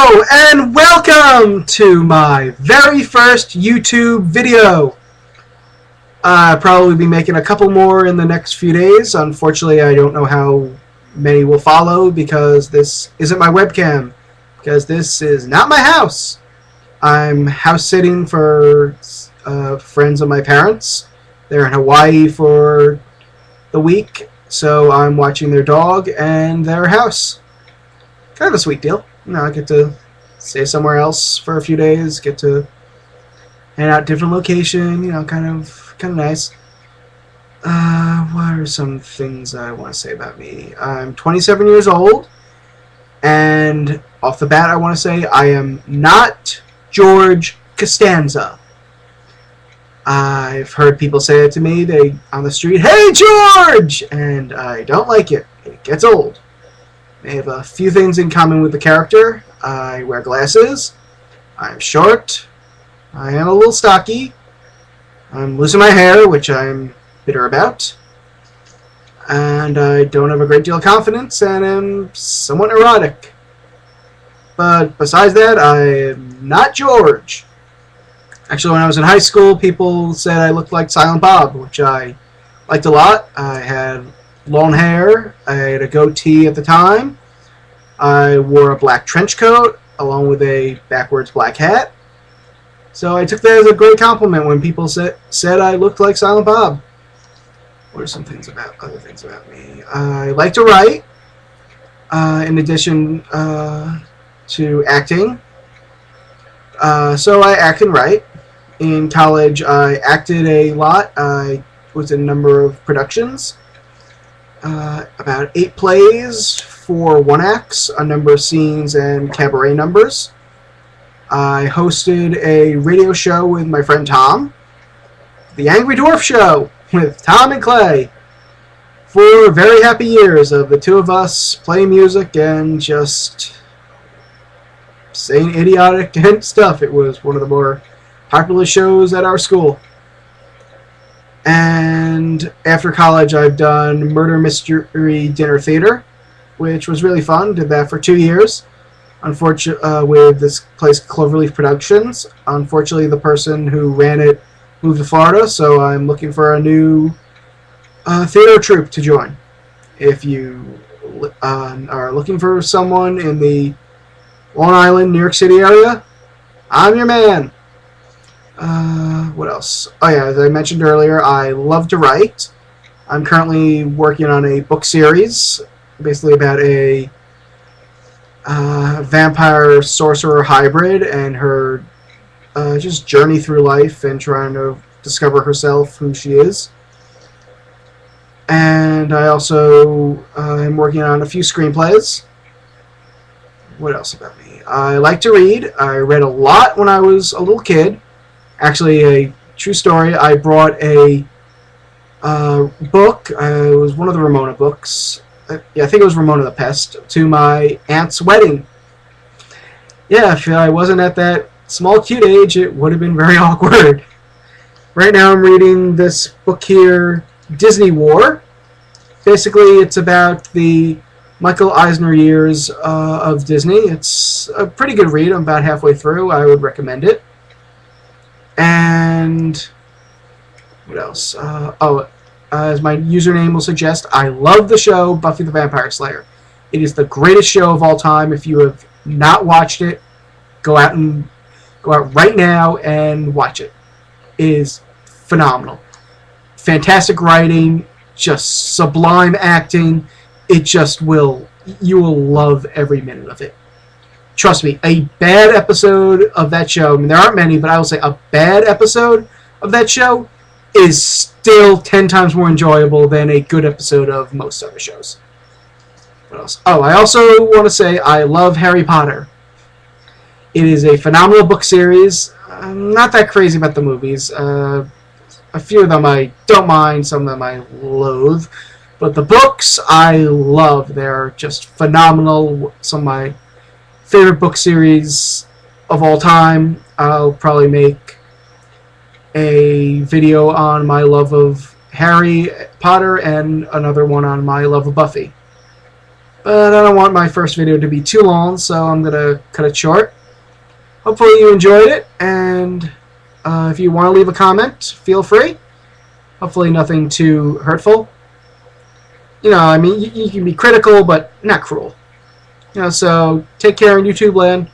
Hello and welcome to my very first YouTube video. I'll probably be making a couple more in the next few days. Unfortunately, I don't know how many will follow because this isn't my webcam. Because this is not my house. I'm house sitting for friends of my parents. They're in Hawaii for the week, so I'm watching their dog and their house. Kind of a sweet deal. I get to stay somewhere else for a few days, get to hang out different location, kind of nice. What are some things I want to say about me? I'm 27 years old, and off the bat I want to say I am not George Costanza. I've heard people say it to me on the street, "Hey George!" and I don't like it. It gets old. I have a few things in common with the character. I wear glasses. I'm short. I am a little stocky. I'm losing my hair, which I'm bitter about. And I don't have a great deal of confidence, and am somewhat neurotic. But besides that, I am not George. Actually, when I was in high school, people said I looked like Silent Bob, which I liked a lot. I had long hair. I had a goatee at the time. I wore a black trench coat along with a backwards black hat. So I took that as a great compliment when people said I looked like Silent Bob. What are some other things about me? I like to write, in addition to acting. So I act and write. In college, I acted a lot. I was in a number of productions. About 8 plays, 4 one-acts, a number of scenes and cabaret numbers. I hosted a radio show with my friend Tom, The Angry Dwarf Show with Tom and Clay. 4 very happy years of the two of us playing music and just saying idiotic stuff. It was one of the more popular shows at our school. And after college, I've done Murder Mystery Dinner Theater, which was really fun. Did that for 2 years. Unfortunately, with this place, Cloverleaf Productions. Unfortunately, the person who ran it moved to Florida, so I'm looking for a new theater troupe to join. If you are looking for someone in the Long Island, New York City area, I'm your man. What else? Oh yeah, as I mentioned earlier, I love to write. I'm currently working on a book series, basically about a vampire sorcerer hybrid and her just journey through life and trying to discover herself, who she is. And I also am working on a few screenplays. What else about me? I like to read. I read a lot when I was a little kid. Actually, a true story, I brought a book, it was one of the Ramona books, I think it was Ramona the Pest, to my aunt's wedding. Yeah, if I wasn't at that small cute age, it would have been very awkward. Right now I'm reading this book here, Disney War. Basically, it's about the Michael Eisner years of Disney. It's a pretty good read. I'm about halfway through. I would recommend it. And what else? As my username will suggest, I love the show Buffy the Vampire Slayer. It is the greatest show of all time. If you have not watched it, go out right now and watch it. It is phenomenal. Fantastic writing, just sublime acting. You will love every minute of it. Trust me, a bad episode of that show, I mean, there aren't many, but I will say a bad episode of that show is still 10 times more enjoyable than a good episode of most other shows. What else? Oh, I also want to say I love Harry Potter. It is a phenomenal book series. I'm not that crazy about the movies. A few of them I don't mind, some of them I loathe. But the books I love. They're just phenomenal. Some of my favorite book series of all time. I'll probably make a video on my love of Harry Potter and another one on my love of Buffy. But I don't want my first video to be too long, so I'm going to cut it short. Hopefully you enjoyed it, and if you want to leave a comment, feel free. Hopefully nothing too hurtful. You know, I mean, you can be critical, but not cruel. You know, so take care in YouTube land.